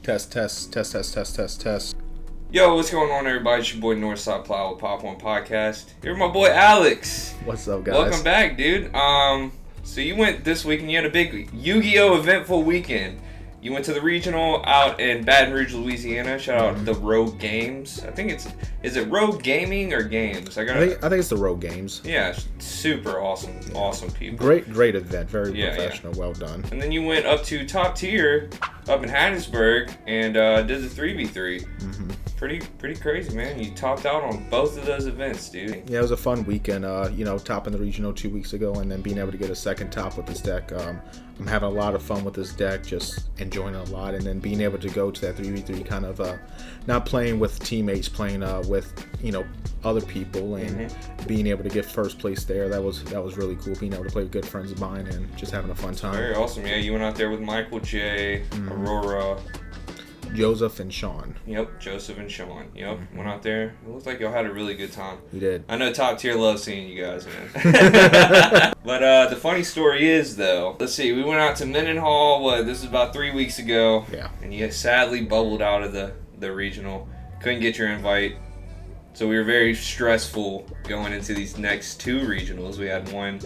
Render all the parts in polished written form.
Test. Yo, what's going on, everybody? It's your boy Northside Plow with POP.1 podcast. Here's my boy Alex. What's up, guys? Welcome back, dude. So you went this week and you had a big Yu-Gi-Oh eventful weekend. You went to the regional out in Baton Rouge, Louisiana. Shout out the Rogue Games. I think is it Rogue Gaming or Games? I think it's the Rogue Games. Yeah, super awesome people. Great event, very professional, well done. And then you went up to top tier up in Hattiesburg and did the 3v3. Pretty crazy, man. You topped out on both of those events, dude. Yeah, it was a fun weekend. Topping the regional 2 weeks ago and then being able to get a second top with this deck. I'm having a lot of fun with this deck, just enjoying it a lot, and then being able to go to that 3v3 kind of not playing with teammates, playing with other people, and being able to get first place there. That was really cool. Being able to play with good friends of mine and just having a fun time. Very awesome. Yeah, you went out there with Michael J, Aurora, Joseph and Sean. Yep, Joseph and Sean. Yep, went out there. It looked like y'all had a really good time. We did. I know top tier loves seeing you guys, man. But the funny story is, though, let's see, we went out to Mendenhall, this is about 3 weeks ago. Yeah. And you sadly bubbled out of the regional. Couldn't get your invite. So we were very stressful going into these next two regionals. We had one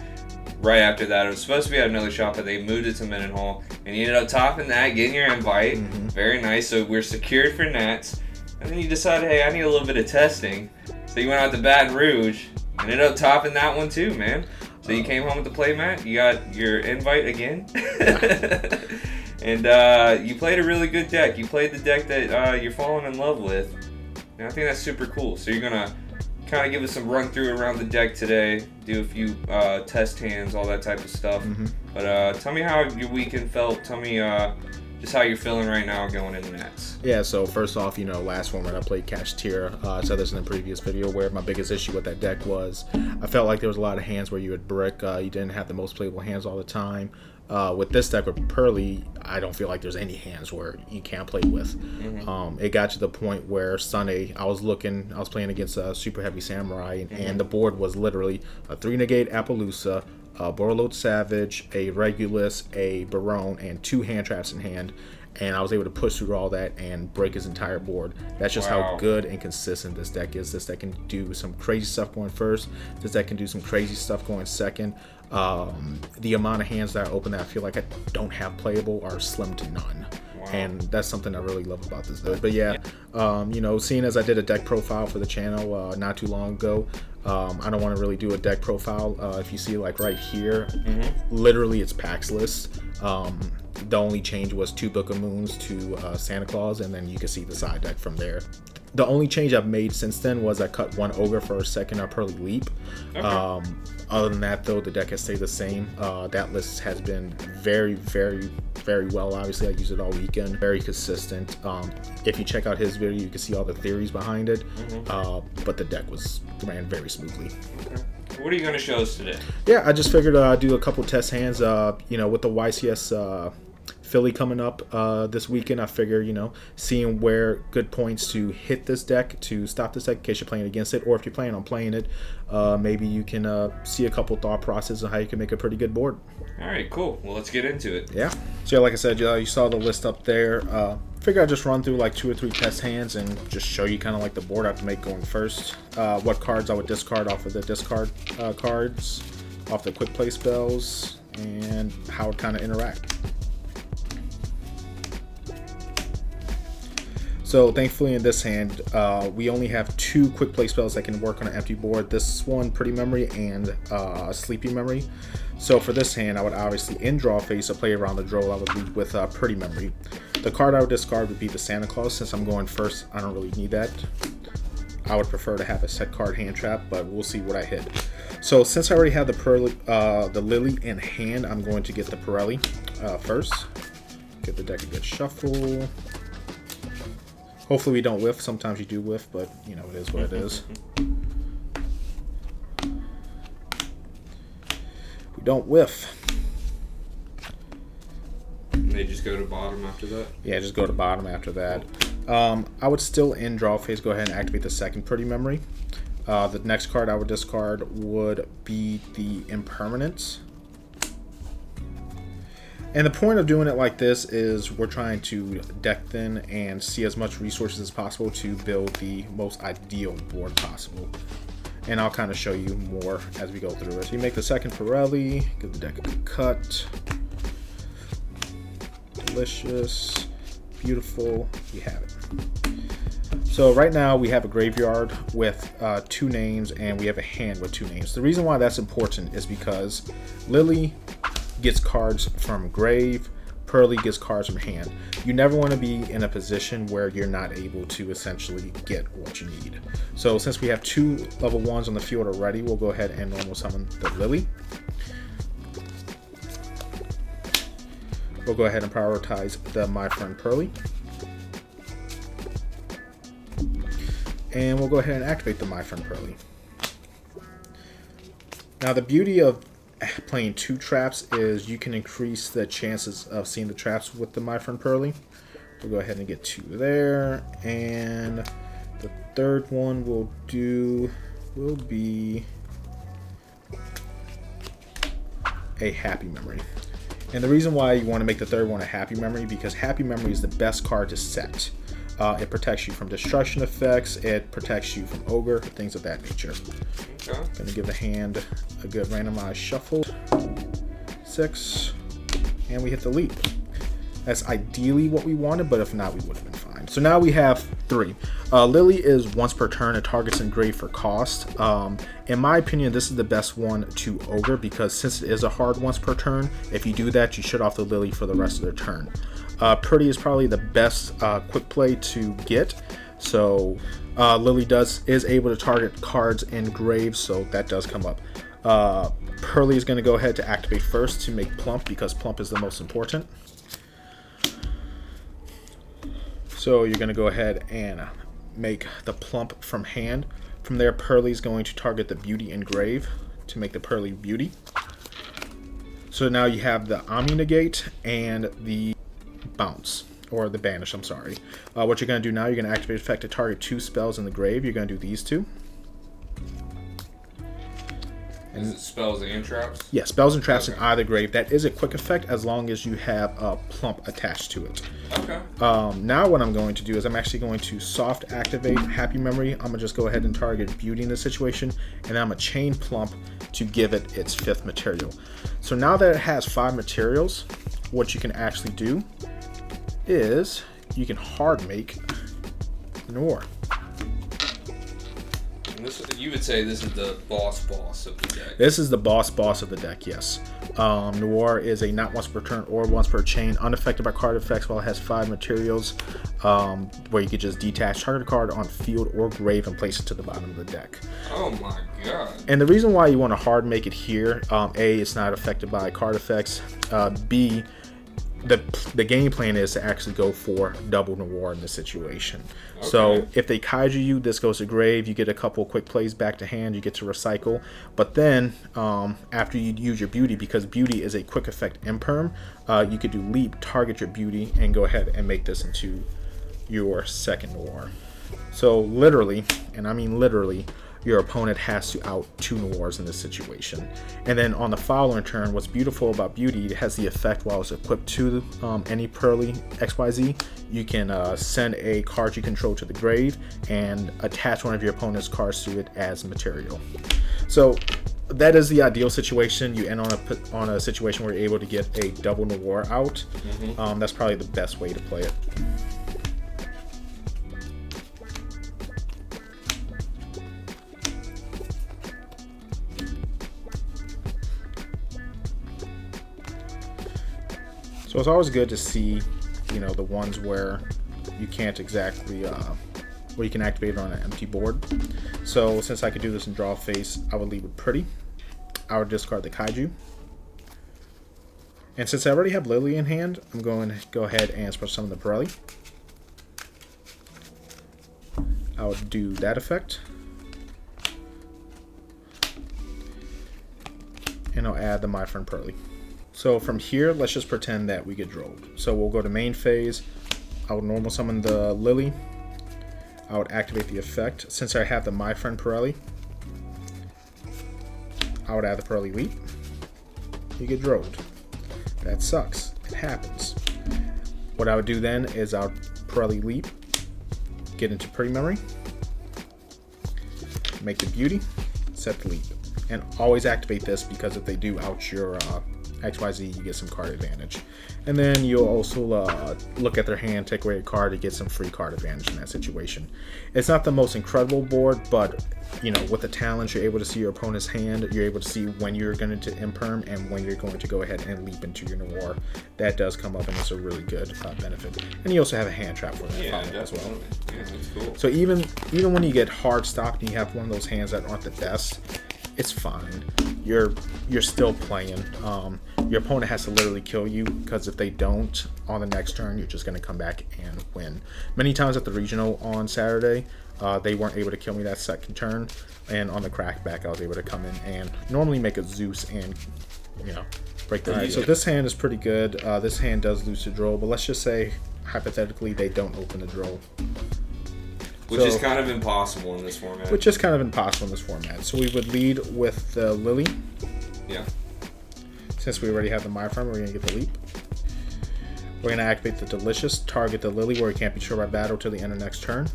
right after that. It was supposed to be at another shop, but they moved it to Mendenhall. And you ended up topping that, getting your invite. Very nice. So we're secured for Nats. And then you decided, hey, I need a little bit of testing. So you went out to Baton Rouge and ended up topping that one too, man. So you came home with the playmat. You got your invite again. And you played a really good deck. You played the deck that you're falling in love with. And I think that's super cool. So you're going to kind of give us some run through around the deck today, do a few test hands, all that type of stuff. But tell me how your weekend felt. Tell me just how you're feeling right now going into Nats. Yeah, so first off, last format I played Cash Tier. I said this in the previous video where my biggest issue with that deck was I felt like there was a lot of hands where you would brick. You didn't have the most playable hands all the time. With this deck with Purrely, I don't feel like there's any hands where you can't play with. It got to the point where Sunday I was playing against a Super Heavy Samurai, and the board was literally a 3-negate Appaloosa, a Borreload Savage, a Regulus, a Barone, and 2 hand traps in hand. And I was able to push through all that and break his entire board. That's just how good and consistent this deck is. This deck can do some crazy stuff going first. This deck can do some crazy stuff going second. The amount of hands that I open that I feel like I don't have playable are slim to none. And that's something I really love about this deck. But yeah, seeing as I did a deck profile for the channel not too long ago, I don't want to really do a deck profile. If you see like right here, literally it's packs list. The only change was 2 Book of Moons to Santa Claus, and then you can see the side deck from there. The only change I've made since then was I cut 1 Ogre for a second Purrely Leap. Okay. Other than that, though, the deck has stayed the same. That list has been very, very, very well. Obviously, I used it all weekend. Very consistent. If you check out his video, you can see all the theories behind it. But the deck ran very smoothly. Okay. What are you going to show us today? Yeah, I just figured I'd do a couple test hands. With the YCS Philly coming up this weekend, I figure, seeing where good points to hit this deck, to stop this deck in case you're playing against it, or if you're planning on playing it, maybe you can see a couple thought processes on how you can make a pretty good board. All right, cool. Well, let's get into it. Yeah. So like I said, you saw the list up there. Figure I'd just run through like 2 or 3 test hands and just show you kind of like the board I have to make going first. What cards I would discard off of the discard cards, off the quick play spells, and how it kind of interact. So thankfully in this hand, we only have 2 quick play spells that can work on an empty board. This one, Pretty Memory, and Sleepy Memory. So for this hand, I would obviously in draw phase, play around the draw, I would lead with Pretty Memory. The card I would discard would be the Santa Claus. Since I'm going first, I don't really need that. I would prefer to have a set card hand trap, but we'll see what I hit. So since I already have the Lily in hand, I'm going to get the Purrely first. Get the deck a good shuffle. Hopefully we don't whiff. Sometimes you do whiff, but it is what it is. We don't whiff. They just go to bottom after that? Yeah, just go to bottom after that. I would still in draw phase go ahead and activate the second Pretty Memory. The next card I would discard would be the Impermanence. And the point of doing it like this is we're trying to deck thin and see as much resources as possible to build the most ideal board possible. And I'll kind of show you more as we go through it. So you make the second Purrely, give the deck a good cut. Delicious, beautiful, we have it. So right now we have a graveyard with 2 names and we have a hand with 2 names. The reason why that's important is because Lily gets cards from grave, Purrely gets cards from hand. You never want to be in a position where you're not able to essentially get what you need. So since we have 2 level 1s on the field already, we'll go ahead and normal summon the Lily. We'll go ahead and prioritize the My Friend Purrely. And we'll go ahead and activate the My Friend Purrely. Now the beauty of playing 2 traps is you can increase the chances of seeing the traps with the My Friend Purrely. We'll go ahead and get 2 there, and the third one will be a Happy Memory. And the reason why you want to make the third one a Happy Memory, because Happy Memory is the best card to set. It protects you from destruction effects, it protects you from ogre, things of that nature. Okay. Gonna give the hand a good randomized shuffle. 6, and we hit the leap. That's ideally what we wanted, but if not, we would have been fine. So now we have 3. Lily is once per turn, it targets engrave for cost. In my opinion, this is the best one to ogre, because since it is a hard once per turn, if you do that, you shut off the Lily for the rest of their turn. Pretty is probably the best quick play to get. So Lily is able to target cards in graves, so that does come up. Purrely is going to go ahead to activate first to make plump, because plump is the most important. So you're going to go ahead and make the plump from hand. From there, Purrely is going to target the beauty in grave to make the Purrely beauty. So now you have the Omni negate and the bounce, or the banish, I'm sorry. What you're going to do now, you're going to activate effect to target 2 spells in the grave. You're going to do these 2. Is it spells and traps? Yeah, spells and traps in either grave. That is a quick effect as long as you have a plump attached to it. Okay. Now what I'm going to do is I'm actually going to soft activate Happy Memory. I'm going to just go ahead and target beauty in this situation, and then I'm going to chain plump to give it its 5th material. So now that it has 5 materials, what you can actually do is you can hard make Noir. And this, you would say this is the boss of the deck. This is the boss of the deck, yes. Noir is a not once per turn or once per chain, unaffected by card effects while it has 5 materials, where you could just detach target card on field or grave and place it to the bottom of the deck. Oh my god. And the reason why you want to hard make it here, A, it's not affected by card effects, B, the game plan is to actually go for double Noir in this situation. Okay. So if they kaiju you, this goes to grave, you get a couple quick plays back to hand, you get to recycle. But then after you use your beauty, because beauty is a quick effect imperm, you could do leap, target your beauty, and go ahead and make this into your second Noir. So literally, and I mean literally, your opponent has to out 2 Noirs in this situation. And then on the following turn, what's beautiful about beauty, it has the effect while it's equipped to any Purrely XYZ, you can send a card you control to the grave and attach one of your opponent's cards to it as material. So that is the ideal situation. You end on a situation where you're able to get a double Noir out. Mm-hmm. That's probably the best way to play it. So it's always good to see, the ones where you can't exactly, where you can activate it on an empty board. So since I could do this in draw phase, I would leave it pretty. I would discard the Kaiju. And since I already have Lily in hand, I'm going to go ahead and special summon the Purrely. I would do that effect. And I'll add the My Friend Purrely. So from here, let's just pretend that we get drilled. So we'll go to main phase. I would normal summon the Lily. I would activate the effect. Since I have the My Friend Purrely, I would add the Purrely Leap. You get drilled. That sucks. It happens. What I would do then is I'll Purrely leap, get into pre-memory, make the beauty, set the leap. And always activate this because if they do out your XYZ, you get some card advantage. And then you'll also look at their hand, take away a card to get some free card advantage in that situation. It's not the most incredible board, but you know, with the talents, you're able to see your opponent's hand. You're able to see when you're going to imperm and when you're going to go ahead and leap into your noir. That does come up, and it's a really good benefit. And you also have a hand trap for that as well. Yeah, that's cool. So even when you get hard stopped and you have one of those hands that aren't the best, it's fine. You're still playing. Your opponent has to literally kill you, because if they don't on the next turn, you're just going to come back and win. Many times at the regional on Saturday, they weren't able to kill me that second turn, and on the crackback, I was able to come in and normally make a Zeus and break the. Right, so this hand is pretty good. This hand does lose the draw, but let's just say hypothetically they don't open the draw. Which is kind of impossible in this format. So we would lead with the Lily. Yeah. Since we already have the My Friend, we're going to get the leap. We're going to activate the Delicious, target the Lily where it can't be sure by battle till the end of next turn.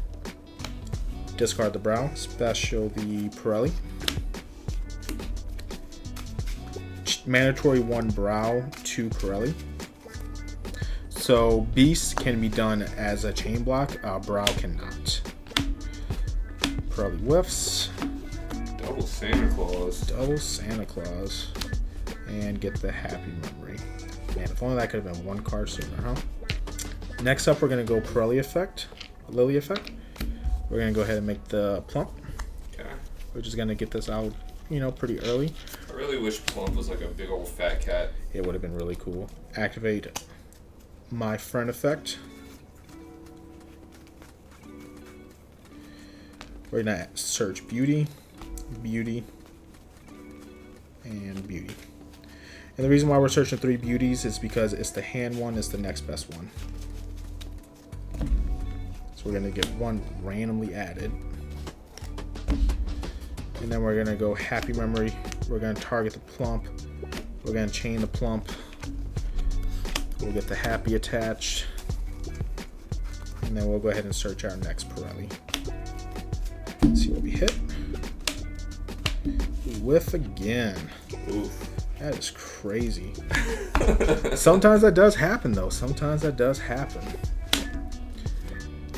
Discard the Brow, special the Purrely. Mandatory 1 Brow, 2 Purrely. So Beast can be done as a chain block, Brow cannot. Purrely whiffs. Double Santa Claus. And get the Happy Memory. Man, if only that could have been one card sooner, huh? Next up, we're going to go Purrely effect, Lily effect. We're going to go ahead and make the Plump. Okay. We're just going to get this out, pretty early. I really wish Plump was like a big old fat cat. It would have been really cool. Activate My Friend effect. We're going to search Beauty, Beauty, and Beauty. And the reason why we're searching 3 beauties is because it's the hand one is the next best one. So we're going to get one randomly added. And then we're going to go Happy Memory. We're going to target the Plump. We're going to chain the Plump. We'll get the Happy attached. And then we'll go ahead and search our next Purrely. Let's see what we hit. We whiff again. Oof. That is crazy. Sometimes that does happen, though.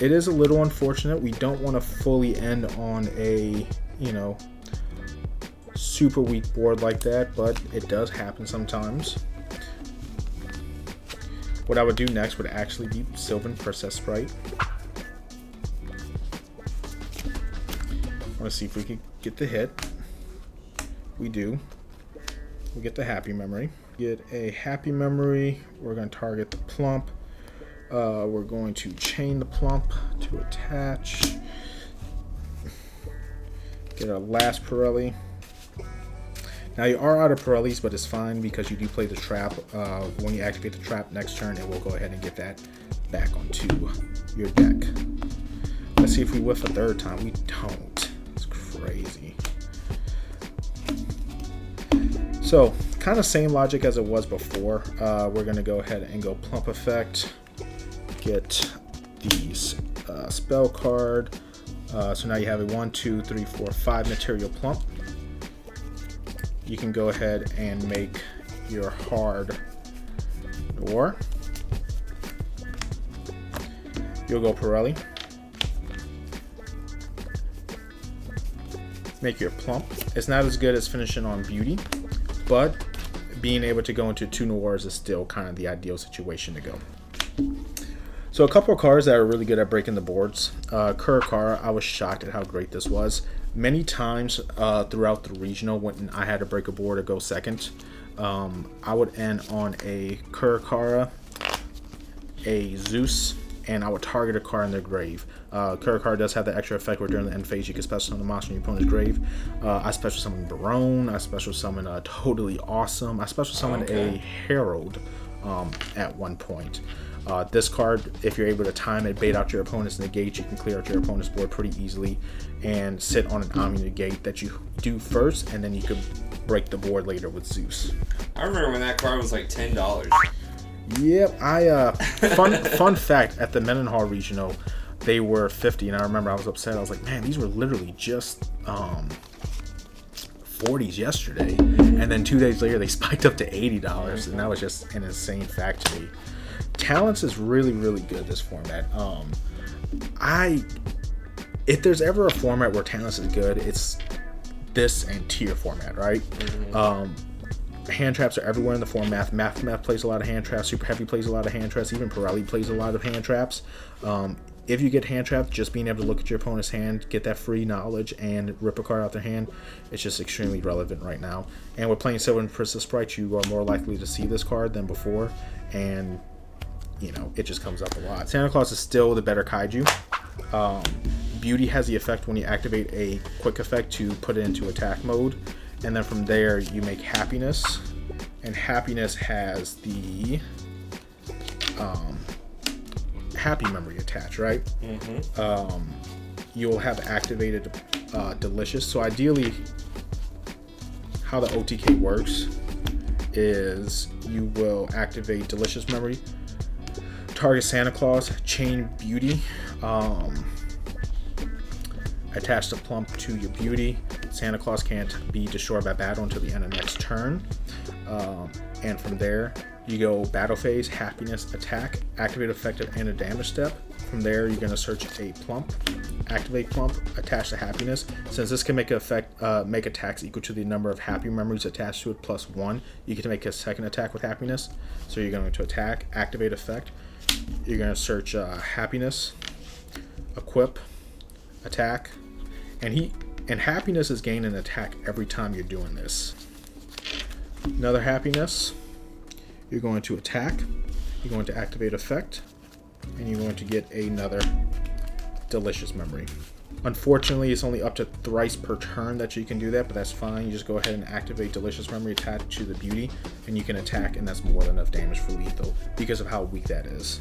It is a little unfortunate. We don't want to fully end on a, super weak board like that, but it does happen sometimes. What I would do next would actually be Sylvan Princess Sprite. I want to see if we can get the hit. We do. We get the Happy Memory. Get a Happy Memory. We're going to target the Plump. We're going to chain the Plump to attach. Get our last Purrely. Now you are out of Purrelys, but it's fine because you do play the trap. When you activate the trap next turn, it will go ahead and get that back onto your deck. Let's see if we whiff a third time. We don't. It's crazy. So, kind of same logic as it was before. We're going to go ahead and go Plump effect. Get these spell card. So now you have a 1, 2, 3, 4, 5 material Plump. You can go ahead and make your hard Noir. You'll go Purrely. Make your Plump. It's not as good as finishing on Beauty, but being able to go into 2 Noirs is still kind of the ideal situation to go. So a couple of cards that are really good at breaking the boards. Kurakara, I was shocked at how great this was. Many times throughout the regional when I had to break a board or go second, I would end on a Kurakara, a Zeus, and I would target a card in their grave. Kurakara does have the extra effect where during the end phase you can special summon a monster in your opponent's grave. I special summon Barone, I special summon Totally Awesome, I special summon a Herald at one point. This card, if you're able to time it, bait out your opponent's negate, you can clear out your opponent's board pretty easily and sit on an Omni negate that you do first, and then you could break the board later with Zeus. I remember when that card was like $10. Yep. Fun fact, at the Mendenhall Regional, they were 50, and I remember I was upset. I was like, man, these were literally just 40s yesterday, and then 2 days later they spiked up to $80, and that was just an insane fact to me. Talents is really, really good, this format. If there's ever a format where Talents is good, it's this and tier format, right? Hand traps are everywhere in the format. Math plays a lot of hand traps. Super Heavy plays a lot of hand traps. Even Purrely plays a lot of hand traps. If you get hand trapped, just being able to look at your opponent's hand, get that free knowledge, and rip a card out their hand, it's just extremely relevant right now. And with playing Silver and Princess Sprite, you are more likely to see this card than before, and it just comes up a lot. Santa Claus is still the better kaiju. Beauty has the effect when you activate a quick effect to put it into attack mode, and then from there you make Happiness, and Happiness has the happy memory attached, right? You'll have activated Delicious. So ideally, how the OTK works is you will activate Delicious Memory, target Santa Claus, chain Beauty, attach the plump to your Beauty. Santa Claus can't be destroyed by battle until the end of next turn. And from there, you go Battle Phase, Happiness, Attack, activate Effective, and a damage step. From there, you're going to search a Plump, activate Plump, attach the Happiness. Since this can make make attacks equal to the number of happy memories attached to it plus 1, you get to make a second attack with Happiness. So you're going to attack, activate Effect. You're going to search Happiness, equip, attack, and Happiness is gained an attack every time you're doing this. Another Happiness. You're going to attack, you're going to activate Effect, and you're going to get another Delicious Memory. Unfortunately, it's only up to thrice per turn that you can do that, but that's fine. You just go ahead and activate Delicious Memory attached to the Beauty, and you can attack, and that's more than enough damage for lethal because of how weak that is.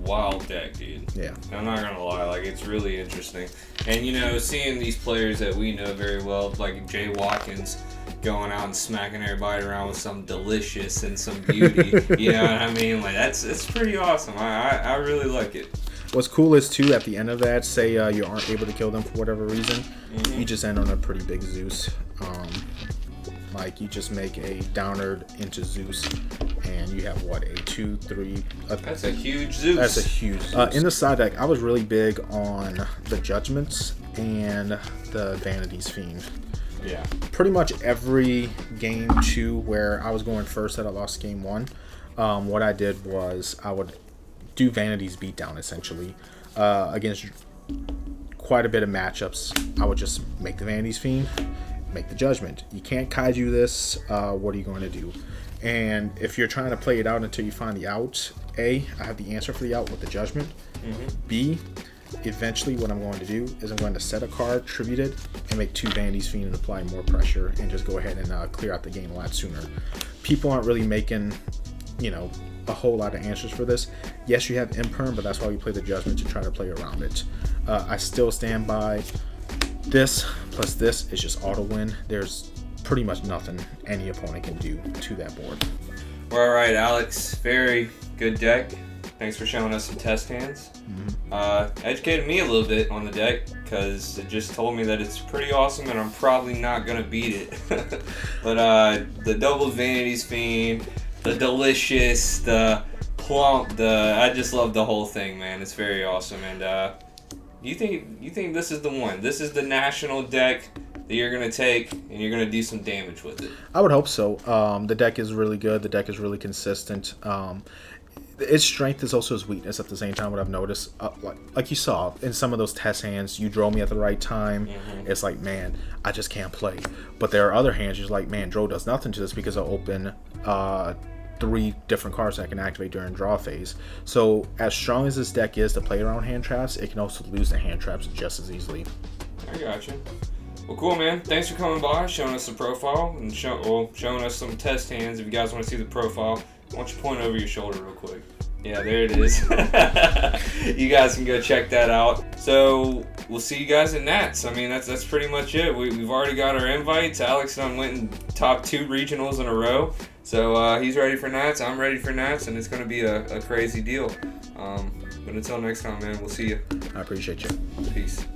Wild deck, dude. Yeah. I'm not gonna lie, it's really interesting. And seeing these players that we know very well, like Jay Watkins, going out and smacking everybody around with some Delicious and some Beauty. You know what I mean? It's pretty awesome. I really like it. What's cool is too, at the end of that, say you aren't able to kill them for whatever reason, you just end on a pretty big Zeus. You just make a Downard into Zeus, and you have a 2, 3. That's a huge Zeus. That's a huge Zeus. In the side deck, I was really big on the Judgments and the Vanity's Fiend. Yeah. Pretty much every game 2 where I was going first that I lost game 1, what I did was I would do Vanity's Beatdown essentially against quite a bit of matchups. I would just make the Vanity's Fiend, make the Judgment. You can't kaiju this. What are you going to do? And if you're trying to play it out until you find the out, A, I have the answer for the out with the Judgment. B, eventually what I'm going to do is I'm going to set a card, tribute it, and make 2 Vanity's Fiend and apply more pressure and just go ahead and clear out the game a lot sooner. People aren't really making, a whole lot of answers for this. Yes, you have Imperm, but that's why we play the Judgment to try to play around it. I still stand by this plus this is just auto win. There's pretty much nothing any opponent can do to that board. Well, all right, Alex, very good deck. Thanks for showing us some test hands. Educated me a little bit on the deck because it just told me that it's pretty awesome and I'm probably not going to beat it. But the double Vanity's Fiend, the Delicious, the Plump, I just love the whole thing, man. It's very awesome. And you think this is the one? This is the national deck that you're going to take and you're going to do some damage with it? I would hope so. The deck is really good. The deck is really consistent. Its strength is also its weakness at the same time. What I've noticed, like you saw in some of those test hands, you draw me at the right time. It's like, man, I just can't play. But there are other hands you're like, man, draw does nothing to this because I open 3 different cards that I can activate during draw phase. So as strong as this deck is to play around hand traps, it can also lose the hand traps just as easily. I got you. Well, cool, man. Thanks for coming by, showing us the profile, and showing us some test hands. If you guys want to see the profile, why don't you point over your shoulder real quick? Yeah, there it is. You guys can go check that out. So we'll see you guys in Nats. I mean, that's pretty much it. We've already got our invites. Alex and I went and top 2 regionals in a row. So he's ready for Nats. I'm ready for Nats, and it's going to be a crazy deal. But until next time, man, we'll see you. I appreciate you. Peace.